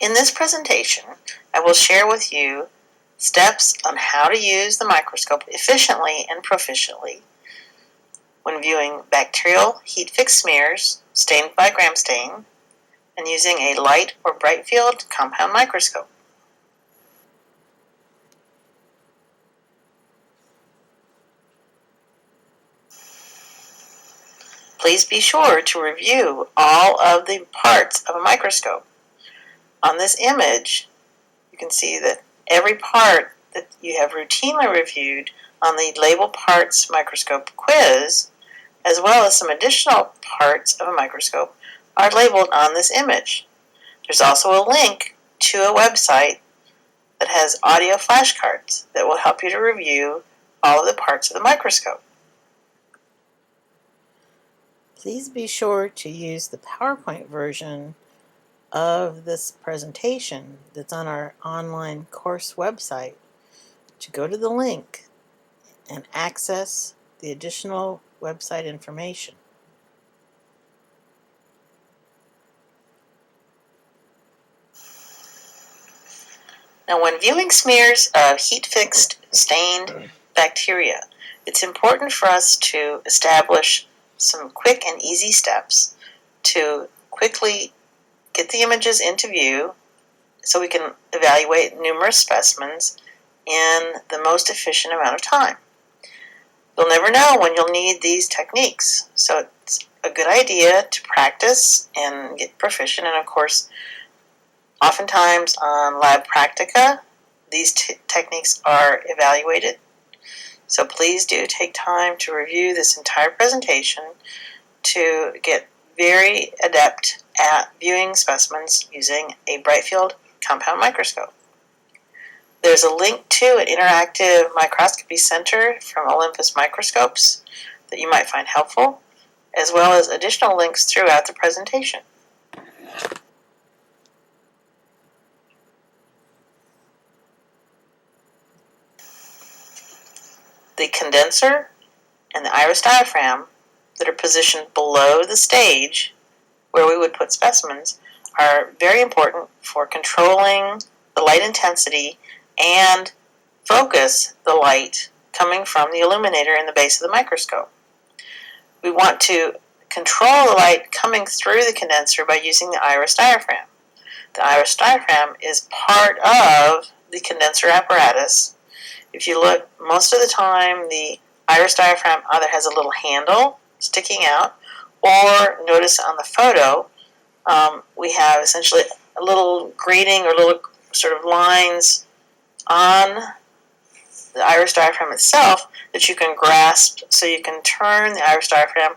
In this presentation, I will share with you steps on how to use the microscope efficiently and proficiently when viewing bacterial heat-fixed smears stained by gram stain and using a light or bright field compound microscope. Please be sure to review all of the parts of a microscope. On this image, you can see that every part that you have routinely reviewed on the Label Parts Microscope quiz, as well as some additional parts of a microscope, are labeled on this image. There's also a link to a website that has audio flashcards that will help you to review all of the parts of the microscope. Please be sure to use the PowerPoint version of this presentation that's on our online course website to go to the link and access the additional website information. Now, when viewing smears of heat-fixed stained bacteria, it's important for us to establish some quick and easy steps to quickly get the images into view so we can evaluate numerous specimens in the most efficient amount of time. You'll never know when you'll need these techniques, so it's a good idea to practice and get proficient. And of course, oftentimes on lab practica, these techniques are evaluated. So please do take time to review this entire presentation to get very adept at viewing specimens using a bright field compound microscope. There's a link to an interactive microscopy center from Olympus Microscopes that you might find helpful, as well as additional links throughout the presentation. The condenser and the iris diaphragm that are positioned below the stage where we would put specimens are very important for controlling the light intensity and focus the light coming from the illuminator in the base of the microscope. We want to control the light coming through the condenser by using the iris diaphragm. The iris diaphragm is part of the condenser apparatus. If you look, most of the time the iris diaphragm either has a little handle sticking out, or notice on the photo we have essentially a little grating or little sort of lines on the iris diaphragm itself that you can grasp so you can turn the iris diaphragm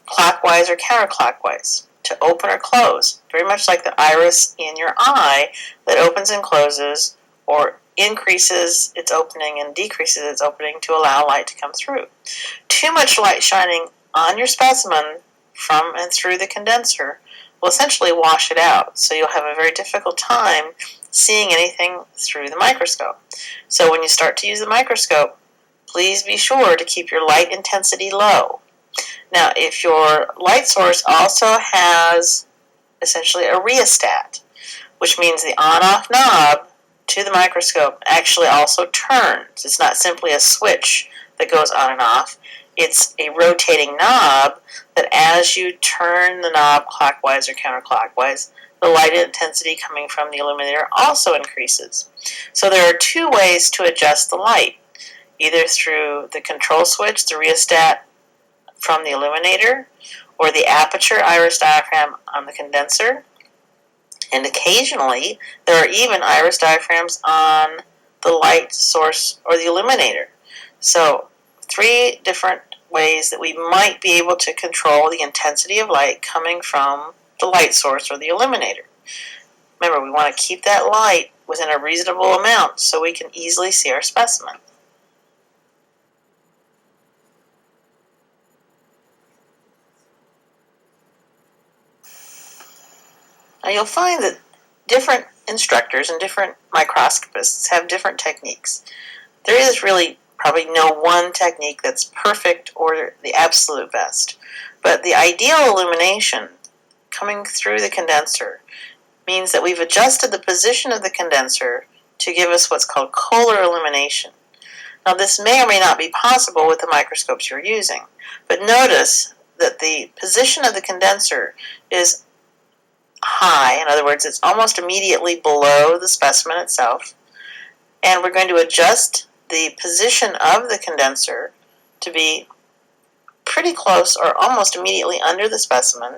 clockwise or counterclockwise to open or close, very much like the iris in your eye that opens and closes or increases its opening and decreases its opening to allow light to come through. Too much light shining on your specimen from and through the condenser will essentially wash it out, so you'll have a very difficult time seeing anything through the microscope. So when you start to use the microscope, please be sure to keep your light intensity low. Now, if your light source also has essentially a rheostat, which means the on-off knob to the microscope actually also turns. It's not simply a switch that goes on and off. It's a rotating knob that as you turn the knob clockwise or counterclockwise, the light intensity coming from the illuminator also increases. So there are two ways to adjust the light, either through the control switch, the rheostat from the illuminator, or the aperture iris diaphragm on the condenser. And occasionally, there are even iris diaphragms on the light source or the illuminator. So, 3 different ways that we might be able to control the intensity of light coming from the light source or the illuminator. Remember, we want to keep that light within a reasonable amount so we can easily see our specimen. Now you'll find that different instructors and different microscopists have different techniques. There is really probably no one technique that's perfect or the absolute best, but the ideal illumination coming through the condenser means that we've adjusted the position of the condenser to give us what's called Kohler illumination. Now, this may or may not be possible with the microscopes you're using, but notice that the position of the condenser is high. In other words, it's almost immediately below the specimen itself, and we're going to adjust the position of the condenser to be pretty close or almost immediately under the specimen.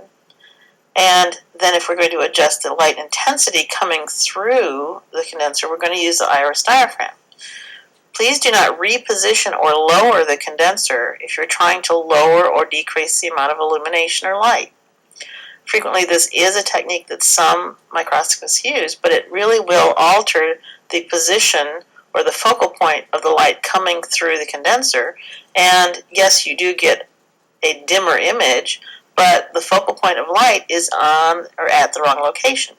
And then if we're going to adjust the light intensity coming through the condenser, we're going to use the iris diaphragm. Please do not reposition or lower the condenser if you're trying to lower or decrease the amount of illumination or light. Frequently, this is a technique that some microscopists use, but it really will alter the position or the focal point of the light coming through the condenser. And yes, you do get a dimmer image, but the focal point of light is on or at the wrong location.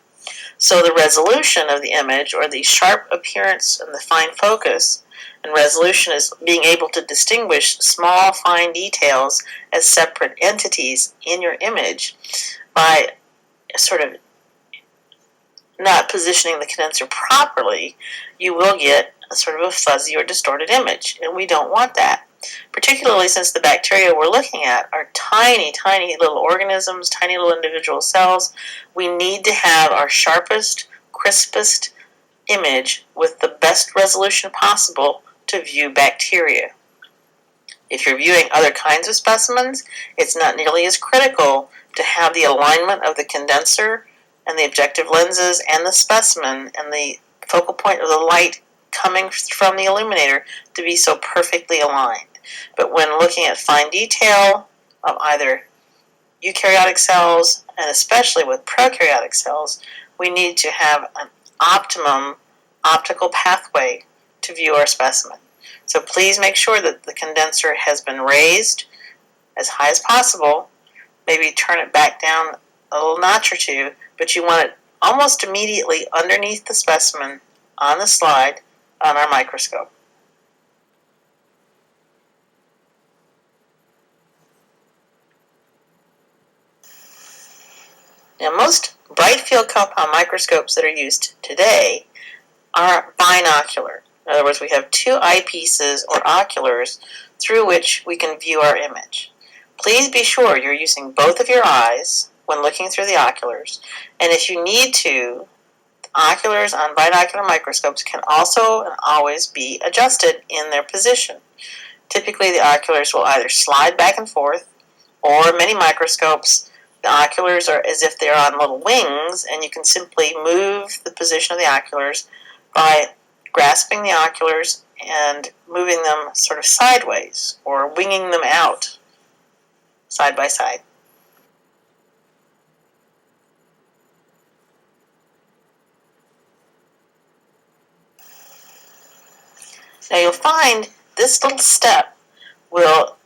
So the resolution of the image, or the sharp appearance and the fine focus and resolution, is being able to distinguish small, fine details as separate entities in your image by sort of not positioning the condenser properly. You will get a sort of a fuzzy or distorted image, and we don't want that. Particularly since the bacteria we're looking at are tiny, tiny little organisms, tiny little individual cells. We need to have our sharpest, crispest image with the best resolution possible to view bacteria. If you're viewing other kinds of specimens, it's not nearly as critical to have the alignment of the condenser and the objective lenses and the specimen and the focal point of the light coming from the illuminator to be so perfectly aligned. But when looking at fine detail of either eukaryotic cells, and especially with prokaryotic cells, we need to have an optimum optical pathway to view our specimen. So please make sure that the condenser has been raised as high as possible. Maybe turn it back down a little notch or two, but you want it almost immediately underneath the specimen on the slide on our microscope. Now, most bright field compound microscopes that are used today are binocular. In other words, we have two eyepieces or oculars through which we can view our image. Please be sure you're using both of your eyes when looking through the oculars, and if you need to, oculars on binocular microscopes can also and always be adjusted in their position. Typically, the oculars will either slide back and forth, or many microscopes, the oculars are as if they're on little wings, and you can simply move the position of the oculars by grasping the oculars and moving them sort of sideways, or winging them out side by side. Now you'll find this little step will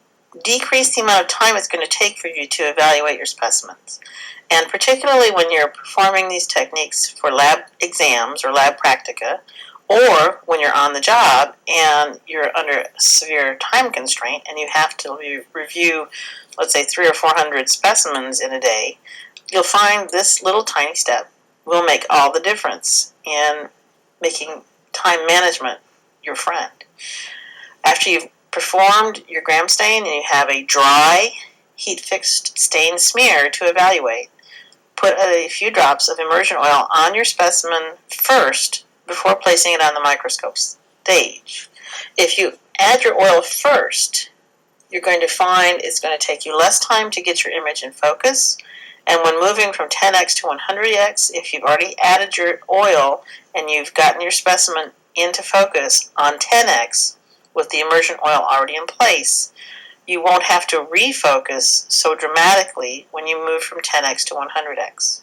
decrease the amount of time it's going to take for you to evaluate your specimens. And particularly when you're performing these techniques for lab exams or lab practica, or when you're on the job and you're under a severe time constraint and you have to review, let's say, 300 or 400 specimens in a day, you'll find this little tiny step will make all the difference in making time management your friend. After you've performed your gram stain and you have a dry, heat-fixed stain smear to evaluate, put a few drops of immersion oil on your specimen first before placing it on the microscope stage. If you add your oil first, you're going to find it's going to take you less time to get your image in focus, and when moving from 10x to 100x, if you've already added your oil and you've gotten your specimen into focus on 10x with the immersion oil already in place, you won't have to refocus so dramatically when you move from 10x to 100x.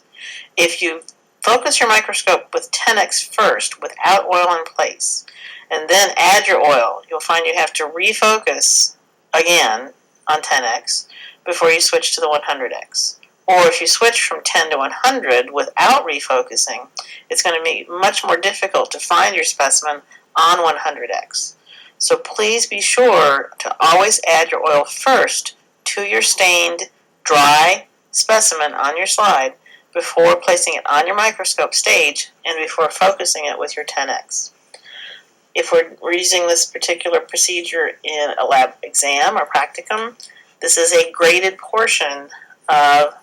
If you focus your microscope with 10x first without oil in place, and then add your oil, you'll find you have to refocus again on 10x before you switch to the 100x. Or if you switch from 10 to 100 without refocusing, it's going to be much more difficult to find your specimen on 100x. So please be sure to always add your oil first to your stained, dry specimen on your slide before placing it on your microscope stage and before focusing it with your 10x. If we're using this particular procedure in a lab exam or practicum, this is a graded portion of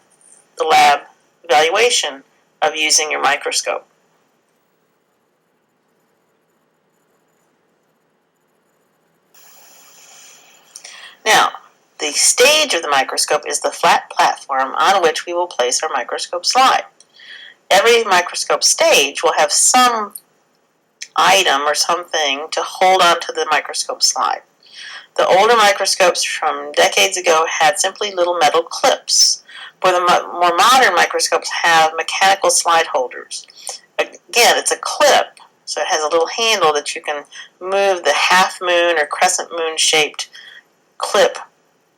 the lab evaluation of using your microscope. Now, the stage of the microscope is the flat platform on which we will place our microscope slide. Every microscope stage will have some item or something to hold onto the microscope slide. The older microscopes from decades ago had simply little metal clips, where the more modern microscopes have mechanical slide holders. Again, it's a clip, so it has a little handle that you can move the half moon or crescent moon shaped clip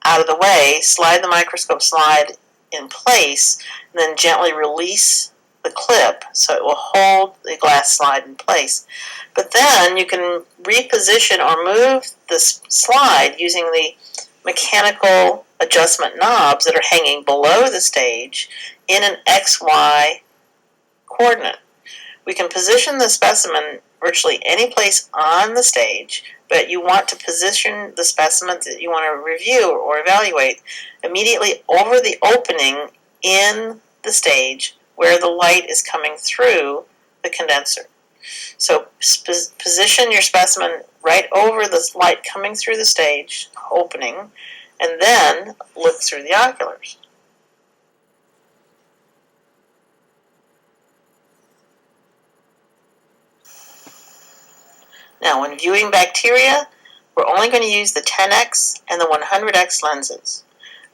out of the way, slide the microscope slide in place, and then gently release the clip so it will hold the glass slide in place. But then you can reposition or move the slide using the mechanical adjustment knobs that are hanging below the stage in an XY coordinate. We can position the specimen virtually any place on the stage, but you want to position the specimen that you want to review or evaluate immediately over the opening in the stage where the light is coming through the condenser. So position your specimen right over the light coming through the stage opening, and then look through the oculars. Now, when viewing bacteria, we're only going to use the 10x and the 100x lenses.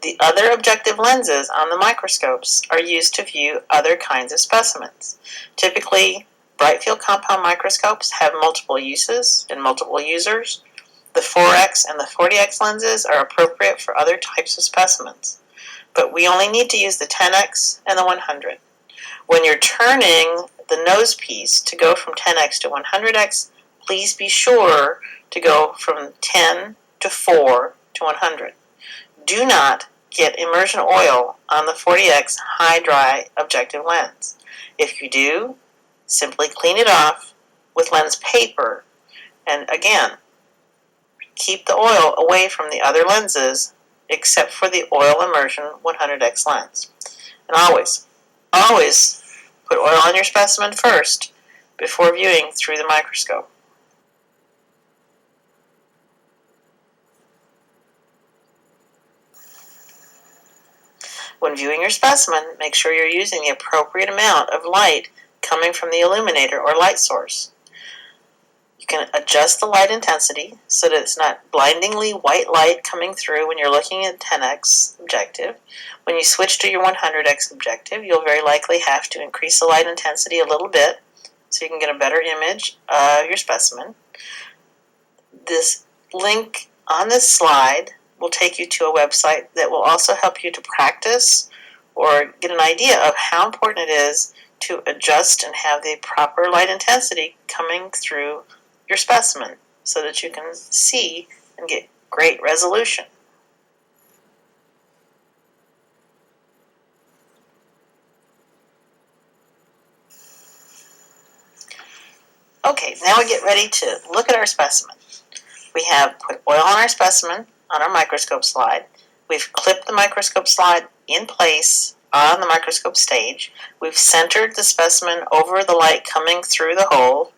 The other objective lenses on the microscopes are used to view other kinds of specimens. Typically, bright field compound microscopes have multiple uses and multiple users. The 4x and the 40x lenses are appropriate for other types of specimens, but we only need to use the 10x and the 100. When you're turning the nose piece to go from 10x to 100x, please be sure to go from 10 to 4 to 100. Do not get immersion oil on the 40x high dry objective lens. If you do, simply clean it off with lens paper, and again, keep the oil away from the other lenses except for the oil immersion 100x lens. And always put oil on your specimen first before viewing through the microscope. When viewing your specimen, make sure you're using the appropriate amount of light coming from the illuminator or light source. You can adjust the light intensity so that it's not blindingly white light coming through when you're looking at 10x objective. When you switch to your 100x objective, you'll very likely have to increase the light intensity a little bit so you can get a better image of your specimen. This link on this slide will take you to a website that will also help you to practice or get an idea of how important it is to adjust and have the proper light intensity coming through your specimen so that you can see and get great resolution. Okay, now we get ready to look at our specimen. We have put oil on our specimen on our microscope slide. We've clipped the microscope slide in place on the microscope stage. We've centered the specimen over the light coming through the hole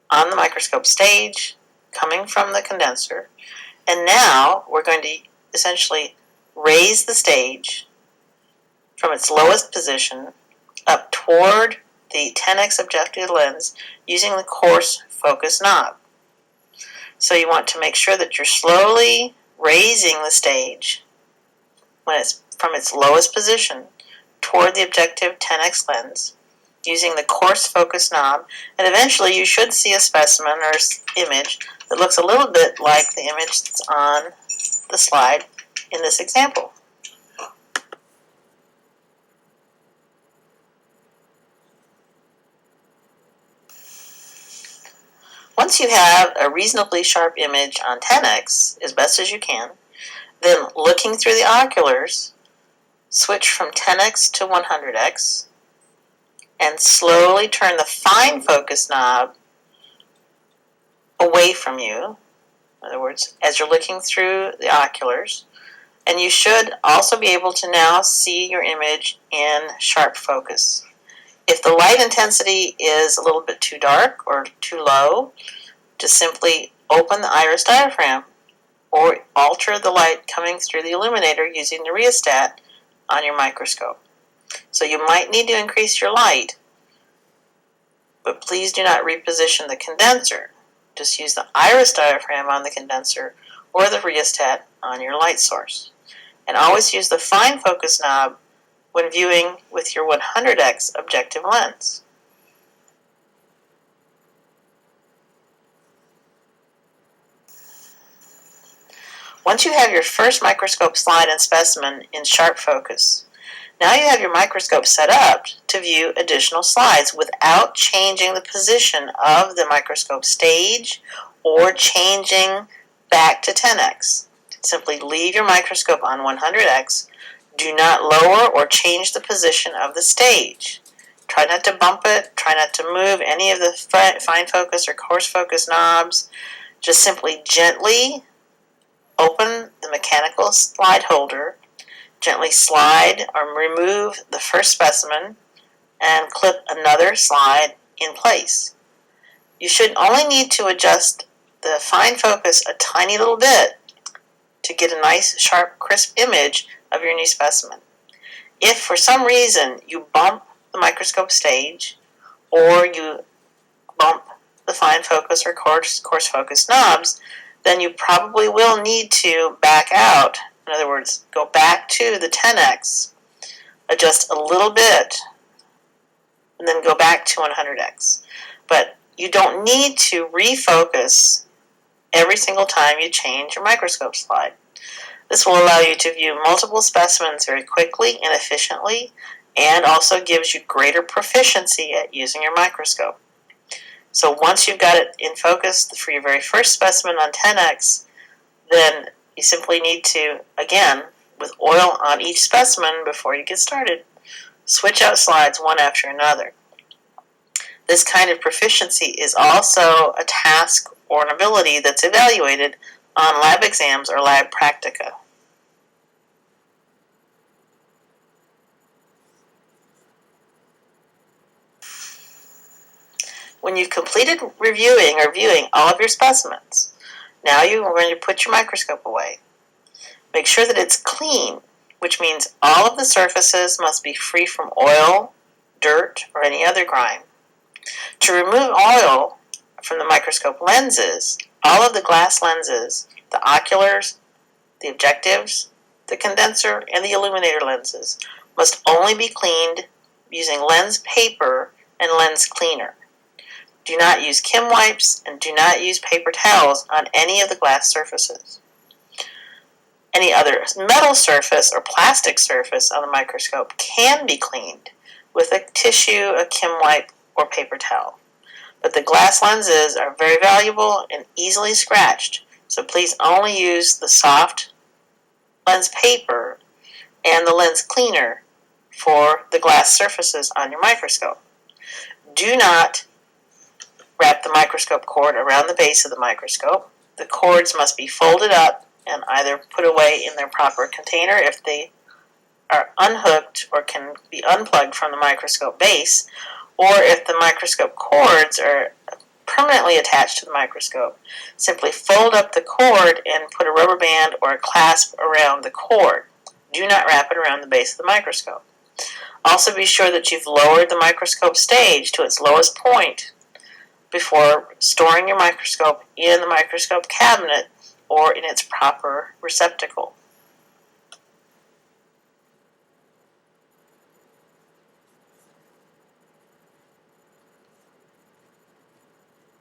on the microscope stage, coming from the condenser. And now we're going to essentially raise the stage from its lowest position up toward the 10x objective lens using the coarse focus knob. So you want to make sure that you're slowly raising the stage when it's from its lowest position toward the objective 10x lens using the coarse focus knob, and eventually you should see a specimen or image that looks a little bit like the image that's on the slide in this example. Once you have a reasonably sharp image on 10x, as best as you can, then looking through the oculars, switch from 10x to 100x, and slowly turn the fine focus knob away from you. In other words, as you're looking through the oculars. And you should also be able to now see your image in sharp focus. If the light intensity is a little bit too dark or too low, just simply open the iris diaphragm or alter the light coming through the illuminator using the rheostat on your microscope. So you might need to increase your light, but please do not reposition the condenser. Just use the iris diaphragm on the condenser or the rheostat on your light source. And always use the fine focus knob when viewing with your 100x objective lens. Once you have your first microscope slide and specimen in sharp focus, now you have your microscope set up to view additional slides without changing the position of the microscope stage or changing back to 10x. Simply leave your microscope on 100x. Do not lower or change the position of the stage. Try not to bump it. Try not to move any of the fine focus or coarse focus knobs. Just simply gently open the mechanical slide holder, gently slide or remove the first specimen, and clip another slide in place. You should only need to adjust the fine focus a tiny little bit to get a nice, sharp, crisp image of your new specimen. If for some reason you bump the microscope stage or you bump the fine focus or coarse focus knobs, then you probably will need to back out. In other words, go back to the 10x, adjust a little bit, and then go back to 100x. But you don't need to refocus every single time you change your microscope slide. This will allow you to view multiple specimens very quickly and efficiently, and also gives you greater proficiency at using your microscope. So once you've got it in focus for your very first specimen on 10x, then you simply need to, again, with oil on each specimen before you get started, switch out slides one after another. This kind of proficiency is also a task or an ability that's evaluated on lab exams or lab practica. When you've completed reviewing or viewing all of your specimens, now you are going to put your microscope away. Make sure that it's clean, which means all of the surfaces must be free from oil, dirt, or any other grime. To remove oil from the microscope lenses, all of the glass lenses, the oculars, the objectives, the condenser, and the illuminator lenses must only be cleaned using lens paper and lens cleaner. Do not use Kim wipes and do not use paper towels on any of the glass surfaces. Any other metal surface or plastic surface on the microscope can be cleaned with a tissue, a Kim wipe, or paper towel. But the glass lenses are very valuable and easily scratched, so please only use the soft lens paper and the lens cleaner for the glass surfaces on your microscope. Do not wrap the microscope cord around the base of the microscope. The cords must be folded up and either put away in their proper container if they are unhooked or can be unplugged from the microscope base, or if the microscope cords are permanently attached to the microscope, simply fold up the cord and put a rubber band or a clasp around the cord. Do not wrap it around the base of the microscope. Also be sure that you've lowered the microscope stage to its lowest point before storing your microscope in the microscope cabinet or in its proper receptacle.